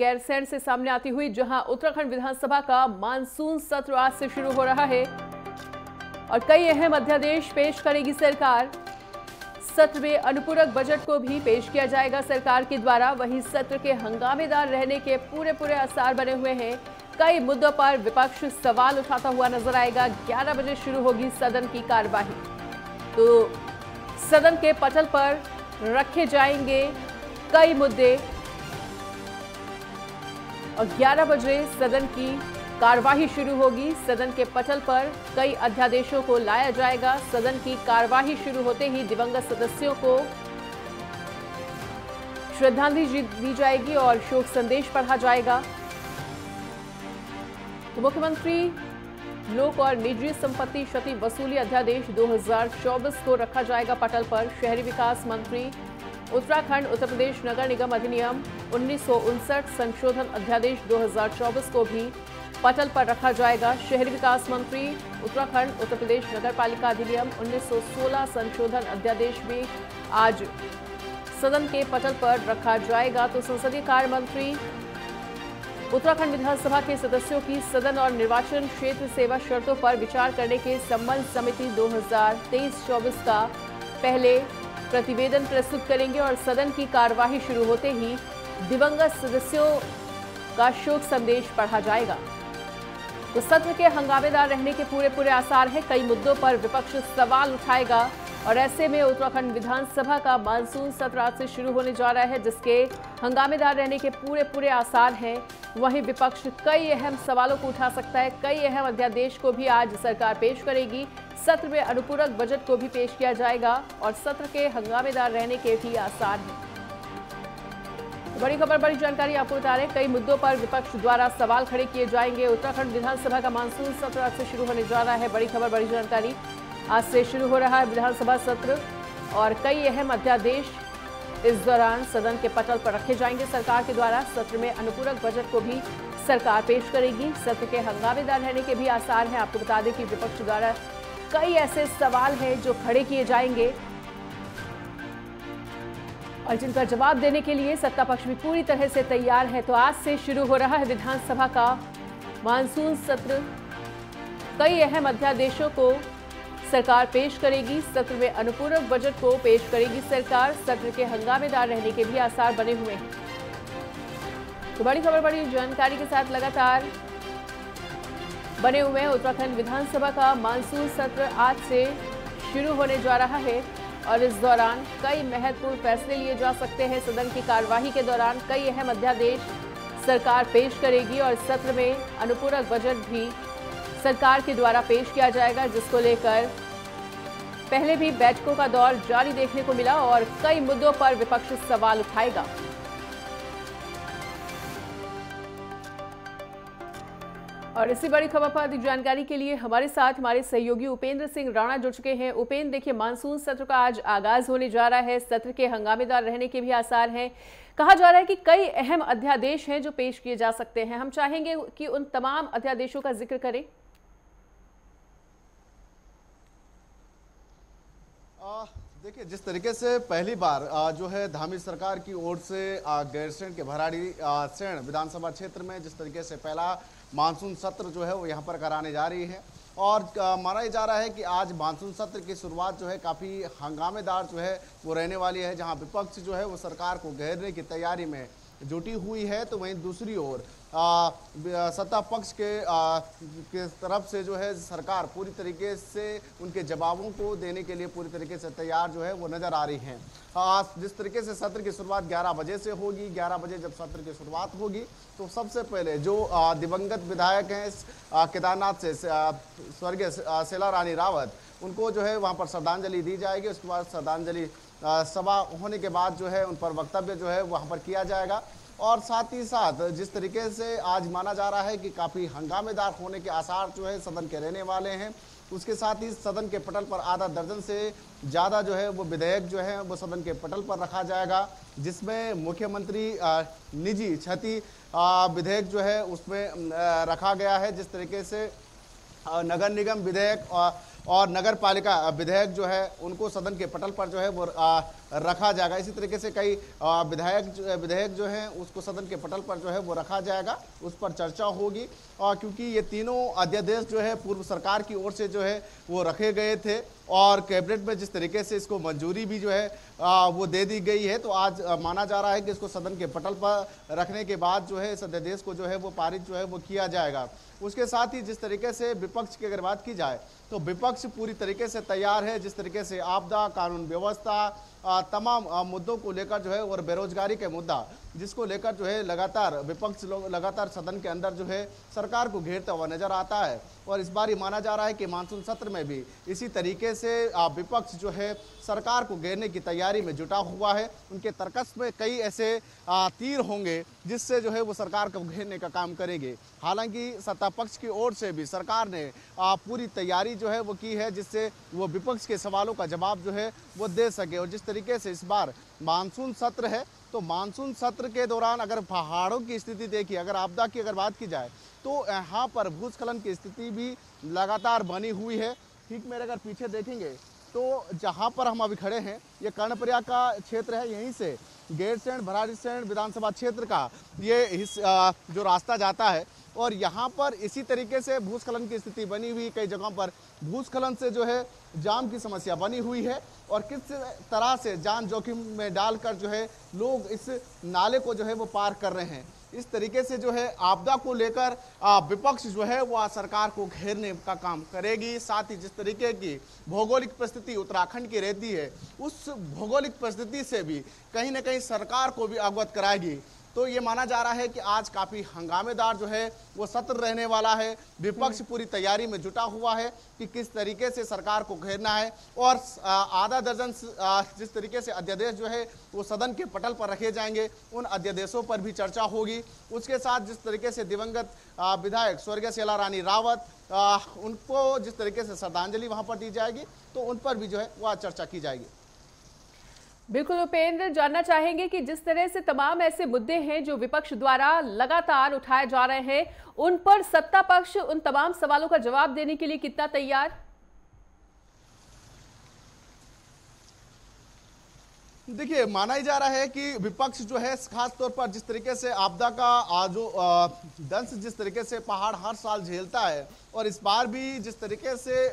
गैरसैंण से सामने आती हुई, जहां उत्तराखंड विधानसभा का मानसून सत्र आज से शुरू हो रहा है और कई अहम अध्यादेश पेश करेगी सरकार। सत्र में अनुपूरक बजट को भी पेश किया जाएगा सरकार के द्वारा। वहीं सत्र के हंगामेदार रहने के पूरे आसार बने हुए हैं। कई मुद्दों पर विपक्ष सवाल उठाता हुआ नजर आएगा। 11 बजे शुरू होगी सदन की कार्यवाही, तो सदन के पटल पर रखे जाएंगे कई मुद्दे और 11 बजे सदन की कार्यवाही शुरू होगी। सदन के पटल पर कई अध्यादेशों को लाया जाएगा। सदन की कार्यवाही शुरू होते ही दिवंगत सदस्यों को श्रद्धांजलि दी जाएगी और शोक संदेश पढ़ा जाएगा। तो मुख्यमंत्री लोक और निजी संपत्ति क्षति वसूली अध्यादेश 2024 को रखा जाएगा पटल पर। शहरी विकास मंत्री उत्तराखंड उत्तर प्रदेश नगर निगम अधिनियम 1959 संशोधन अध्यादेश 2024 को भी पटल पर रखा जाएगा। शहरी विकास मंत्री उत्तराखंड उत्तर प्रदेश नगर पालिका अधिनियम 1916 संशोधन अध्यादेश भी आज सदन के पटल पर रखा जाएगा। तो संसदीय कार्य मंत्री उत्तराखंड विधानसभा के सदस्यों की सदन और निर्वाचन क्षेत्र सेवा शर्तों पर विचार करने के संबंध समिति 2023-24 का पहले प्रतिवेदन प्रस्तुत करेंगे और सदन की कार्यवाही शुरू होते ही दिवंगत सदस्यों का शोक संदेश पढ़ा जाएगा। तो सत्र के हंगामेदार रहने के पूरे आसार हैं। कई मुद्दों पर विपक्ष सवाल उठाएगा और ऐसे में उत्तराखंड विधानसभा का मानसून सत्र आज से शुरू होने जा रहा है, जिसके हंगामेदार रहने के पूरे आसार हैं। वहीं विपक्ष कई अहम सवालों को उठा सकता है। कई अहम अध्यादेश को भी आज सरकार पेश करेगी। सत्र में अनुपूरक बजट को भी पेश किया जाएगा और सत्र के हंगामेदार रहने के भी आसार हैं। बड़ी खबर, बड़ी जानकारी आपको बता रहे हैं। कई मुद्दों पर विपक्ष द्वारा सवाल खड़े किए जाएंगे। उत्तराखंड विधानसभा का मानसून सत्र आज से शुरू होने जा रहा है। बड़ी खबर, बड़ी जानकारी, आज से शुरू हो रहा है विधानसभा सत्र और कई अहम अध्यादेश इस दौरान सदन के पटल पर रखे जाएंगे सरकार के द्वारा। सत्र में अनुपूरक बजट को भी सरकार पेश करेगी। सत्र के हंगामेदार रहने के भी आसार हैं। आपको बता दें कि विपक्ष द्वारा कई ऐसे सवाल हैं जो खड़े किए जाएंगे और जिनका जवाब देने के लिए सत्ता पक्ष भी पूरी तरह से तैयार है। तो आज से शुरू हो रहा है विधानसभा का मानसून सत्र। कई अहम अध्यादेशों को सरकार पेश करेगी। सत्र में अनुपूरक बजट को पेश करेगी सरकार। सत्र के हंगामेदार रहने के भी आसार बने हुए हैं। तो बड़ी खबर, बड़ी जानकारी के साथ लगातार बने हुए हैं। उत्तराखंड विधानसभा का मानसून सत्र आज से शुरू होने जा रहा है और इस दौरान कई महत्वपूर्ण फैसले लिए जा सकते हैं। सदन की कार्यवाही के दौरान कई अहम अध्यादेश सरकार पेश करेगी और सत्र में अनुपूरक बजट भी सरकार के द्वारा पेश किया जाएगा, जिसको लेकर पहले भी बैठकों का दौर जारी देखने को मिला और कई मुद्दों पर विपक्ष सवाल उठाएगा। और इसी बड़ी खबर पर अधिक जानकारी के लिए हमारे साथ हमारे सहयोगी उपेंद्र सिंह राणा जुड़ चुके हैं। उपेंद्र, देखिए, मानसून सत्र का आज आगाज होने जा रहा है। सत्र के हंगामेदार रहने के भी आसार हैं। कहा जा रहा है कि कई अहम अध्यादेश हैं जो पेश किए जा सकते हैं। हम चाहेंगे कि उन तमाम अध्यादेशों का जिक्र करें। देखिए, जिस तरीके से पहली बार जो है धामी सरकार की ओर से गैरसैंण के भराड़ीसैंण विधानसभा क्षेत्र में जिस तरीके से पहला मानसून सत्र जो है वो यहाँ पर कराने जा रही है और माना जा रहा है कि आज मानसून सत्र की शुरुआत जो है काफ़ी हंगामेदार जो है वो रहने वाली है, जहाँ विपक्ष जो है वो सरकार को घेरने की तैयारी में जुटी हुई है। तो वहीं दूसरी ओर सत्ता पक्ष के तरफ से जो है सरकार पूरी तरीके से उनके जवाबों को देने के लिए पूरी तरीके से तैयार जो है वो नज़र आ रही हैं। जिस तरीके से सत्र की शुरुआत 11 बजे से होगी, 11 बजे जब सत्र की शुरुआत होगी तो सबसे पहले जो दिवंगत विधायक हैं केदारनाथ से स्वर्गीय शीला रानी रावत, उनको जो है वहाँ पर श्रद्धांजलि दी जाएगी। उसके बाद श्रद्धांजलि सभा होने के बाद जो है उन पर वक्तव्य जो है वहाँ पर किया जाएगा और साथ ही साथ जिस तरीके से आज माना जा रहा है कि काफ़ी हंगामेदार होने के आसार जो है सदन के रहने वाले हैं, उसके साथ ही सदन के पटल पर आधा दर्जन से ज़्यादा जो है वो विधेयक जो है वो सदन के पटल पर रखा जाएगा, जिसमें मुख्यमंत्री निजी क्षति विधेयक जो है उसमें रखा गया है। जिस तरीके से नगर निगम विधेयक और नगर पालिका विधेयक जो है उनको सदन के पटल पर जो है वो रखा जाएगा। इसी तरीके से कई विधेयक जो है उसको सदन के पटल पर जो है वो रखा जाएगा, उस पर चर्चा होगी। और क्योंकि ये तीनों अध्यादेश जो है पूर्व सरकार की ओर से जो है वो रखे गए थे और कैबिनेट में जिस तरीके से इसको मंजूरी भी जो है वो दे दी गई है, तो आज माना जा रहा है कि इसको सदन के पटल पर रखने के बाद जो है इस अध्यादेश को जो है वो पारित जो है वो किया जाएगा। उसके साथ ही जिस तरीके से विपक्ष की अगर बात की जाए तो विपक्ष पूरी तरीके से तैयार है। जिस तरीके से आपदा, कानून व्यवस्था, तमाम मुद्दों को लेकर जो है और बेरोजगारी के मुद्दा जिसको लेकर जो है लगातार विपक्ष लोग लगातार सदन के अंदर जो है सरकार को घेरता हुआ नजर आता है। और इस बार ये माना जा रहा है कि मानसून सत्र में भी इसी तरीके से विपक्ष जो है सरकार को घेरने की तैयारी में जुटा हुआ है। उनके तर्कस में कई ऐसे तीर होंगे जिससे जो है वो सरकार को घेरने का काम करेंगे। हालांकि सत्ता पक्ष की ओर से भी सरकार ने पूरी तैयारी जो है वो की है जिससे वो विपक्ष के सवालों का जवाब जो है वो दे सके। और जिस तरीके से इस बार मानसून सत्र है तो मानसून सत्र के दौरान अगर पहाड़ों की स्थिति देखिए, अगर आपदा की अगर बात की जाए तो यहाँ पर भूस्खलन की स्थिति भी लगातार बनी हुई है। ठीक मेरे अगर पीछे देखेंगे तो जहाँ पर हम अभी खड़े हैं ये कर्णप्रयाग का क्षेत्र है, यहीं से गैरसैंण भराड़ीसैंण विधानसभा क्षेत्र का ये जो रास्ता जाता है और यहाँ पर इसी तरीके से भूस्खलन की स्थिति बनी हुई। कई जगहों पर भूस्खलन से जो है जाम की समस्या बनी हुई है और किस तरह से जान जोखिम में डालकर जो है लोग इस नाले को जो है वो पार कर रहे हैं। इस तरीके से जो है आपदा को लेकर विपक्ष जो है वह सरकार को घेरने का काम करेगी। साथ ही जिस तरीके की भौगोलिक परिस्थिति उत्तराखंड की रहती है उस भौगोलिक परिस्थिति से भी कहीं ना कहीं सरकार को भी अवगत कराएगी। तो ये माना जा रहा है कि आज काफ़ी हंगामेदार जो है वो सत्र रहने वाला है। विपक्ष पूरी तैयारी में जुटा हुआ है कि किस तरीके से सरकार को घेरना है और आधा दर्जन जिस तरीके से अध्यादेश जो है वो सदन के पटल पर रखे जाएंगे, उन अध्यादेशों पर भी चर्चा होगी। उसके साथ जिस तरीके से दिवंगत विधायक स्वर्गीय शेला रानी रावत उनको जिस तरीके से श्रद्धांजलि वहाँ पर दी जाएगी तो उन पर भी जो है वह चर्चा की जाएगी। बिल्कुल उपेंद्र, जानना चाहेंगे कि जिस तरह से तमाम ऐसे मुद्दे हैं जो विपक्ष द्वारा लगातार उठाए जा रहे हैं, उन पर सत्ता पक्ष उन तमाम सवालों का जवाब देने के लिए कितना तैयार? देखिए, माना ही जा रहा है कि विपक्ष जो है खास तौर पर जिस तरीके से आपदा का जो दंश जिस तरीके से पहाड़ हर साल झेलता है और इस बार भी जिस तरीके से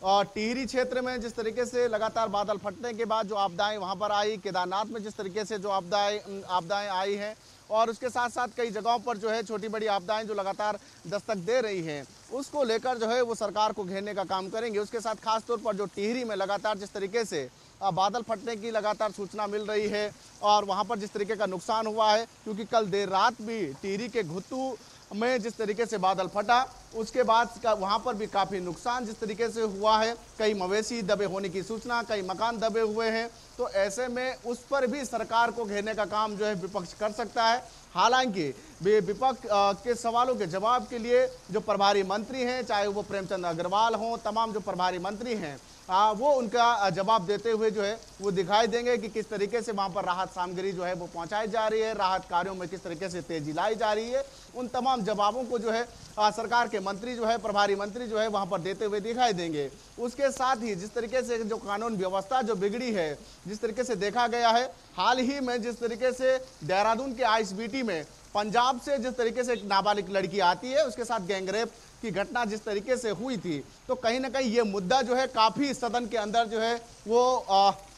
टिहरी क्षेत्र में जिस तरीके से लगातार बादल फटने के बाद जो आपदाएं वहां पर आई, केदारनाथ में जिस तरीके से जो आपदाएं आई हैं और उसके साथ साथ कई जगहों पर जो है छोटी बड़ी आपदाएं जो लगातार दस्तक दे रही हैं, उसको लेकर जो है वो सरकार को घेरने का काम करेंगे। उसके साथ खास तौर पर जो टिहरी में लगातार जिस तरीके से बादल फटने की लगातार सूचना मिल रही है और वहाँ पर जिस तरीके का नुकसान हुआ है, क्योंकि कल देर रात भी टिहरी के घुत्तू में जिस तरीके से बादल फटा उसके बाद वहाँ पर भी काफ़ी नुकसान जिस तरीके से हुआ है। कई मवेशी दबे होने की सूचना, कई मकान दबे हुए हैं। तो ऐसे में उस पर भी सरकार को घेरने का काम जो है विपक्ष कर सकता है। हालांकि विपक्ष के सवालों के जवाब के लिए जो प्रभारी मंत्री हैं, चाहे वो प्रेमचंद अग्रवाल हों, तमाम जो प्रभारी मंत्री हैं वो उनका जवाब देते हुए जो है वो दिखाई देंगे कि किस तरीके से वहाँ पर राहत सामग्री जो है वो पहुँचाई जा रही है, राहत कार्यों में किस तरीके से तेजी लाई जा रही है। उन तमाम जवाबों को जो है सरकार के मंत्री जो है, प्रभारी मंत्री जो है वहाँ पर देते हुए दिखाई देंगे। उसके साथ ही जिस तरीके से जो कानून व्यवस्था जो बिगड़ी है, जिस तरीके से देखा गया है हाल ही में, जिस तरीके से देहरादून के आईएसबीटी में पंजाब से जिस तरीके से एक नाबालिग लड़की आती है, उसके साथ गैंगरेप की घटना जिस तरीके से हुई थी, तो कहीं ना कहीं ये मुद्दा जो है काफ़ी सदन के अंदर जो है वो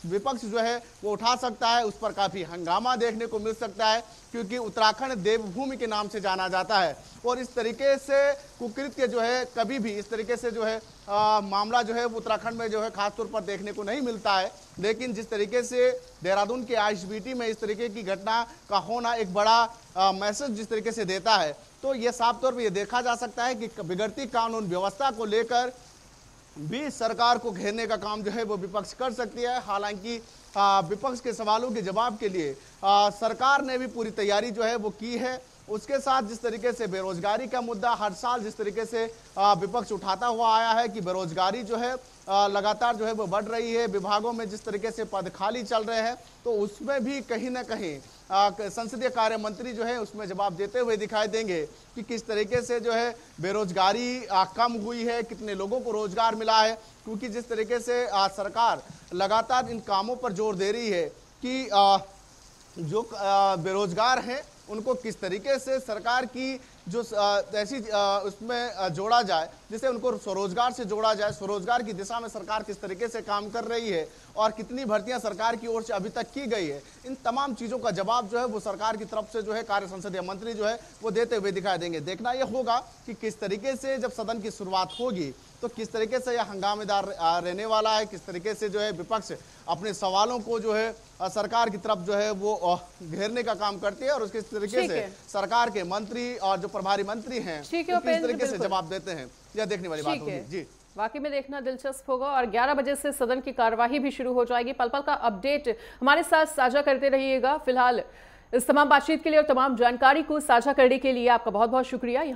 विपक्ष जो है वो उठा सकता है। उस पर काफ़ी हंगामा देखने को मिल सकता है, क्योंकि उत्तराखंड देवभूमि के नाम से जाना जाता है और इस तरीके से कुकृत्य जो है कभी भी इस तरीके से जो है मामला जो है वो उत्तराखंड में जो है खासतौर पर देखने को नहीं मिलता है। लेकिन जिस तरीके से देहरादून के आईएसबीटी में इस तरीके की घटना का होना एक बड़ा मैसेज जिस तरीके से देता है, तो ये साफ तौर पर यह देखा जा सकता है कि बिगड़ती कानून व्यवस्था को लेकर भी सरकार को घेरने का काम जो है वो विपक्ष कर सकती है। हालांकि विपक्ष के सवालों के जवाब के लिए सरकार ने भी पूरी तैयारी जो है वो की है। उसके साथ जिस तरीके से बेरोजगारी का मुद्दा हर साल जिस तरीके से विपक्ष उठाता हुआ आया है कि बेरोजगारी जो है लगातार जो है वो बढ़ रही है, विभागों में जिस तरीके से पद खाली चल रहे हैं, तो उसमें भी कहीं ना कहीं संसदीय कार्य मंत्री जो है उसमें जवाब देते हुए दिखाई देंगे कि किस तरीके से जो है बेरोजगारी कम हुई है, कितने लोगों को रोजगार मिला है। क्योंकि जिस तरीके से सरकार लगातार इन कामों पर जोर दे रही है कि जो बेरोजगार हैं उनको किस तरीके से सरकार की जो ऐसी उसमें जोड़ा जाए जिससे उनको स्वरोजगार से जोड़ा जाए, स्वरोजगार की दिशा में सरकार किस तरीके से काम कर रही है और कितनी भर्तियां सरकार की ओर से अभी तक की गई है, इन तमाम चीज़ों का जवाब जो है वो सरकार की तरफ से जो है कार्य संसदीय मंत्री जो है वो देते हुए दिखाई देंगे। देखना यह होगा कि किस तरीके से जब सदन की शुरुआत होगी तो किस तरीके से यह हंगामेदार रहने वाला है, किस तरीके से जो है विपक्ष अपने सवालों को जो है सरकार की तरफ जो है वो घेरने का काम करती है और उसके तरीके से सरकार के मंत्री और जो प्रभारी मंत्री हैं किस तरीके से जवाब देते हैं, यह देखने वाली बात होगी। जी वाकई में देखना दिलचस्प होगा और 11 बजे से सदन की कार्यवाही भी शुरू हो जाएगी। पल पल का अपडेट हमारे साथ साझा करते रहिएगा। फिलहाल इस तमाम बातचीत के लिए और तमाम जानकारी को साझा करने के लिए आपका बहुत बहुत शुक्रिया।